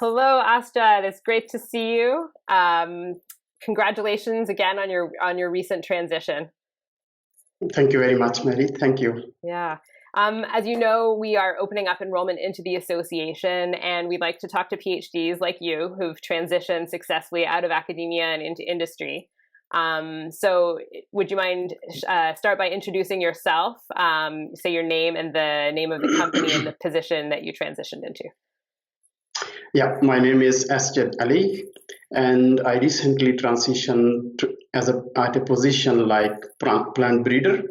Hello, Asjad. It's great to see you. Congratulations again on your recent transition. Thank you very much, Mary. Thank you. Yeah. As you know, we are opening up enrollment into the association, and we'd like to talk to PhDs like you who've transitioned successfully out of academia and into industry. So would you mind start by introducing yourself, say your name and the name of the company and the position that you transitioned into? Yeah, my name is Asjad Ali, and I recently transitioned at a position like plant breeder,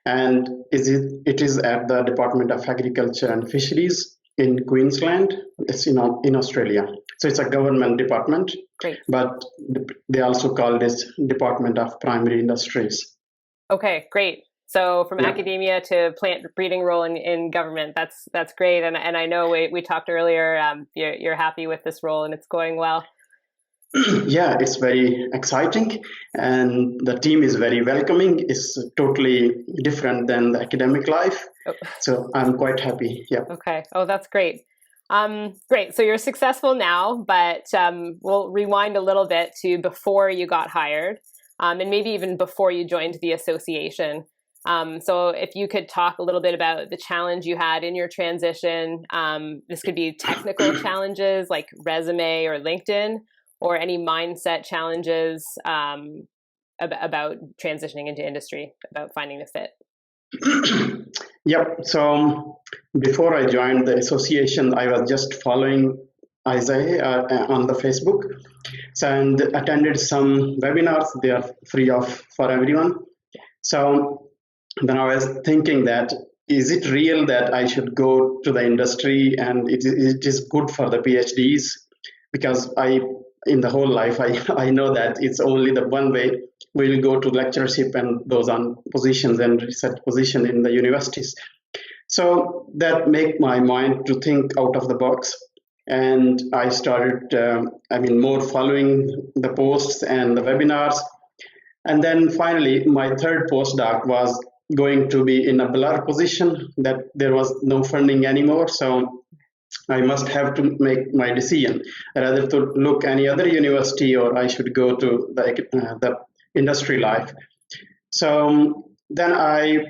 and it is at the Department of Agriculture and Fisheries in Queensland. It's in Australia. So it's a government department, Great. But they also call this Department of Primary Industries. Okay, great. So from academia to plant breeding role in government, that's great. And I know we talked earlier, you're happy with this role and it's going well. Yeah, it's very exciting and the team is very welcoming. It's totally different than the academic life. Oh. So I'm quite happy. Yeah. Okay. Oh, that's great. Great. So you're successful now, but we'll rewind a little bit to before you got hired, and maybe even before you joined the association. So if you could talk a little bit about the challenge you had in your transition, this could be technical challenges like resume or LinkedIn, or any mindset challenges about transitioning into industry, about finding a fit. Yep. So before I joined the association, I was just following Isaiah on the Facebook, and attended some webinars. They are free for everyone. So then I was thinking that, is it real that I should go to the industry and it is good for the PhDs? Because in the whole life, I know that it's only the one way. We'll go to lectureship and those on positions and research position in the universities. So that made my mind to think out of the box. And I started, more following the posts and the webinars. And then finally, my third postdoc was going to be in a blur position, that there was no funding anymore. So I must have to make my decision, rather to look any other university or I should go to the industry life. So then I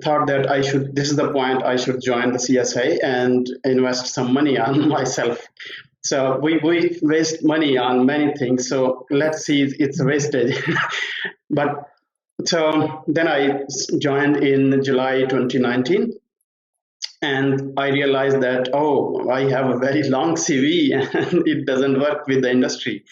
thought that this is the point, I should join the CSA and invest some money on myself. So we waste money on many things. So let's see, it's a wastage. But so then I joined in July 2019. And I realized that, I have a very long CV and it doesn't work with the industry.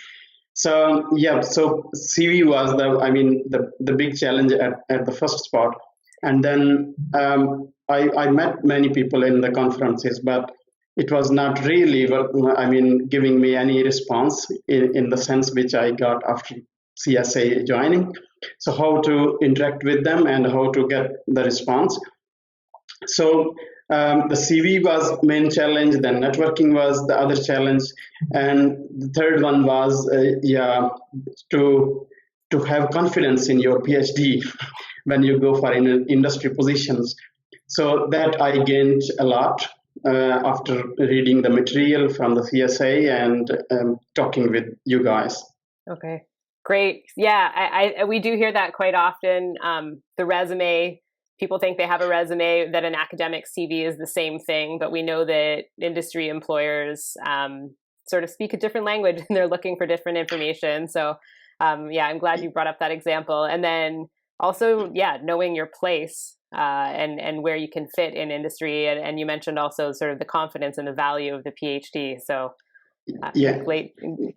So so CV was the big challenge at the first spot. And then I met many people in the conferences, but it was not really giving me any response in the sense which I got after CSA joining. So how to interact with them and how to get the response. So the CV was main challenge, then networking was the other challenge, and the third one was to have confidence in your PhD when you go for industry positions. So that I gained a lot after reading the material from the CSA and talking with you guys. Okay, great. Yeah, we do hear that quite often. The resume. People think they have a resume, that an academic CV is the same thing, but we know that industry employers sort of speak a different language and they're looking for different information. So I'm glad you brought up that example. And then also, knowing your place and where you can fit in industry. And you mentioned also sort of the confidence and the value of the PhD. So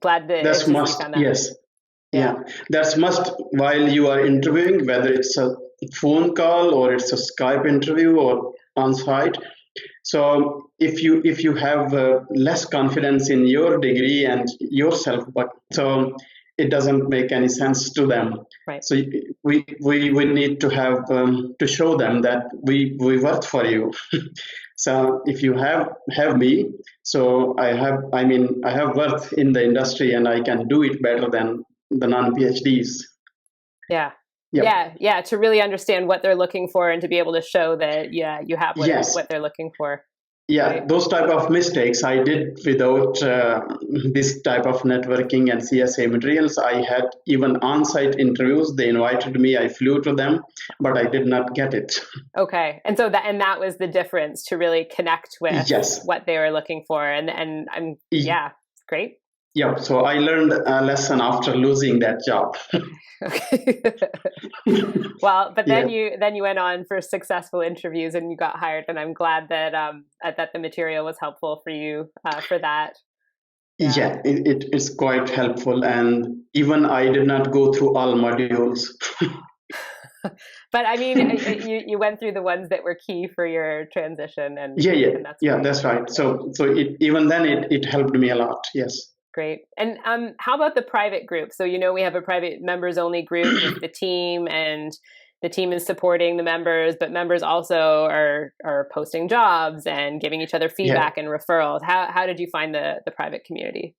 glad that's must. On that. Yes. Yeah, that's must while you are interviewing, whether it's a phone call or it's a Skype interview or on site. So if you have less confidence in your degree and yourself, so it doesn't make any sense to them. Right. So we need to have to show them that we worked for you. So if you have me, so I have worked in the industry and I can do it better than the non-PhDs. Yeah, to really understand what they're looking for and to be able to show that you have what they're looking for. Yeah, those type of mistakes I did without this type of networking and CSA materials. I had even on-site interviews. They invited me. I flew to them, but I did not get it. Okay, and so that was the difference to really connect with Yes. what they were looking for, and I'm yeah, great. Yeah, so I learned a lesson after losing that job. Okay. Well, but then Yeah. you went on for successful interviews and you got hired, and I'm glad that that the material was helpful for you for that. Yeah, it's quite helpful, and even I did not go through all modules. But I mean, you went through the ones that were key for your transition, and that's great. That's right. So even then it helped me a lot. Yes. Great. And how about the private group? So, we have a private members only group with the team, and the team is supporting the members, but members also are posting jobs and giving each other feedback and referrals. How did you find the private community?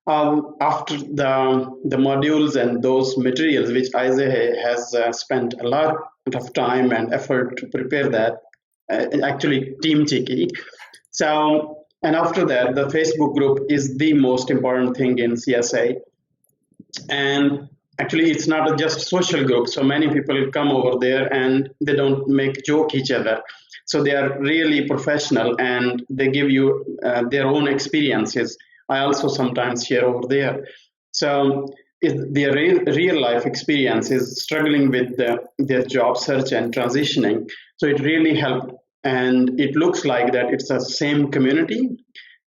After the modules and those materials, which Isaiah has spent a lot of time and effort to prepare that, actually Team Tiki. So, and after that, the Facebook group is the most important thing in CSA. And actually, it's not just social group. So many people come over there and they don't make joke each other. So they are really professional and they give you their own experiences. I also sometimes share over there. So their real life experience is struggling with their job search and transitioning. So it really helped. And it looks like that it's the same community,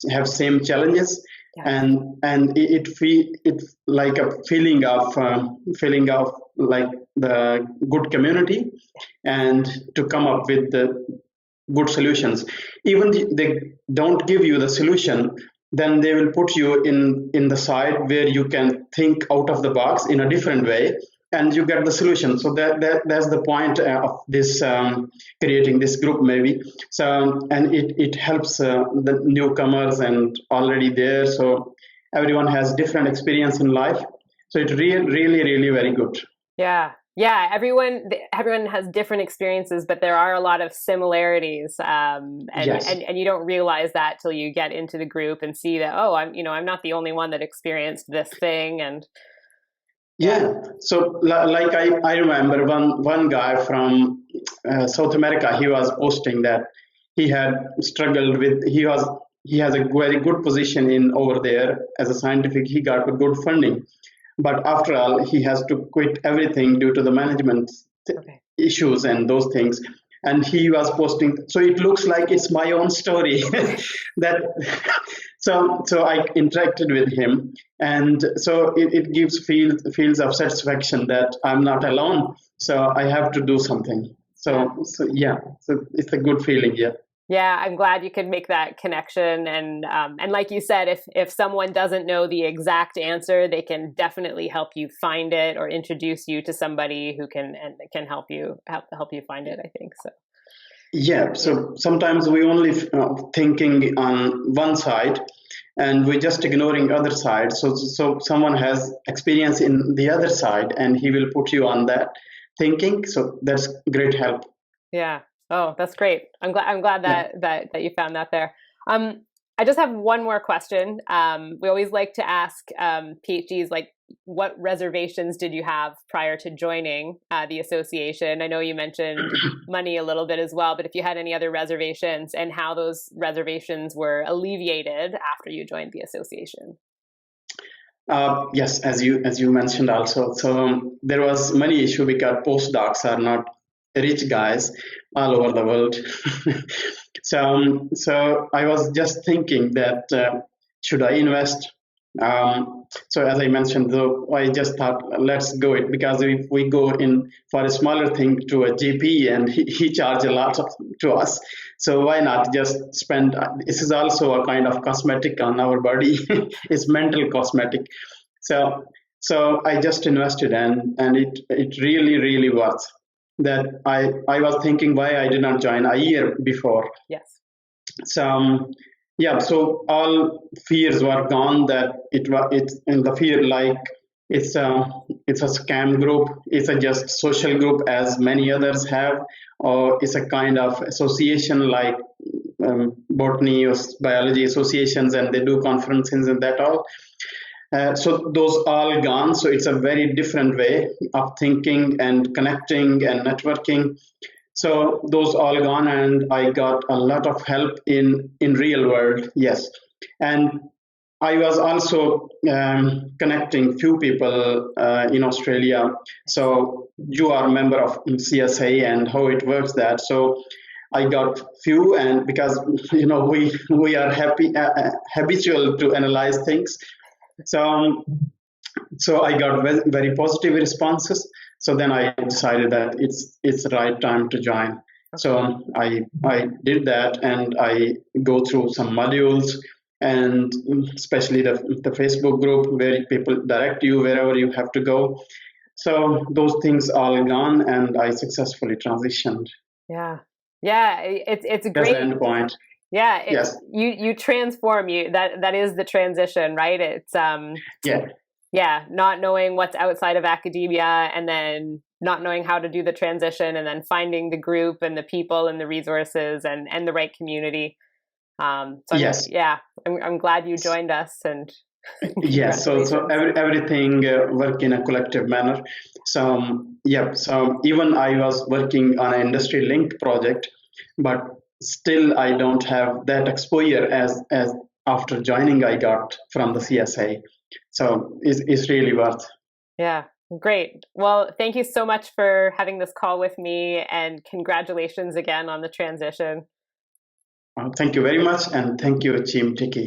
have same challenges, and it's like a feeling of like the good community, and to come up with the good solutions. Even they don't give you the solution, then they will put you in the side where you can think out of the box in a different way, and you get the solution. So that's the point of this creating this group maybe. So and it helps the newcomers and already there. So everyone has different experience in life. So it's really very good. Yeah, everyone has different experiences, but there are a lot of similarities, and you don't realize that till you get into the group and see that, oh, I'm not the only one that experienced this thing. And so like I remember one guy from South America. He was posting that he had struggled with, he has a very good position in over there as a scientific. He got good funding, but after all, he has to quit everything due to the management issues and those things. And he was posting, so it looks like it's my own story. That so I interacted with him, and so it gives feels of satisfaction that I'm not alone. So I have to do something. So it's a good feeling. Yeah, I'm glad you could make that connection, and like you said, if someone doesn't know the exact answer, they can definitely help you find it or introduce you to somebody who can help you find it, I think so. Yeah, so sometimes we only thinking on one side, and we're just ignoring other side. So someone has experience in the other side, and he will put you on that thinking. So that's great help. Yeah. Oh, that's great. I'm glad that you found that there. I just have one more question. We always like to ask PhDs, like, what reservations did you have prior to joining the association? I know you mentioned money a little bit as well, but if you had any other reservations, and how those reservations were alleviated after you joined the association. Yes, as you mentioned also. So there was money issue because postdocs are not rich guys all over the world. So I was just thinking that should I invest? So as I mentioned, though, I just thought let's go it, because if we go in for a smaller thing to a GP and he charge a lot to us, so why not just spend? This is also a kind of cosmetic on our body. It's mental cosmetic. So I just invested, and it really works. That I was thinking why I did not join a year before. Yes. So so all fears were gone. That it's in the fear, like it's a scam group. It's a just social group as many others have, or it's a kind of association like botany or biology associations, and they do conferences and that all. So those all gone. So it's a very different way of thinking and connecting and networking. So those all gone, and I got a lot of help in real world. Yes, and I was also connecting few people in Australia. So you are a member of CSA and how it works that. So I got few, and because we are habitual to analyze things. So I got very positive responses. So then I decided that it's the right time to join. So I did that, and I go through some modules, and especially the Facebook group where people direct you wherever you have to go. So those things all gone, and I successfully transitioned. Yeah, it's a That's the great end point. Yeah, Yes. You transform. That is the transition, right? It's not knowing what's outside of academia, and then not knowing how to do the transition, and then finding the group and the people and the resources and the right community. Yes. I'm glad you joined us, and yes. So everything work in a collective manner. So So even I was working on an industry link project, but still I don't have that exposure as after joining I got from the CSA. So it's really worth. Yeah, great. Well, thank you so much for having this call with me, and congratulations again on the transition. Thank you very much, and thank you, Team Tiki.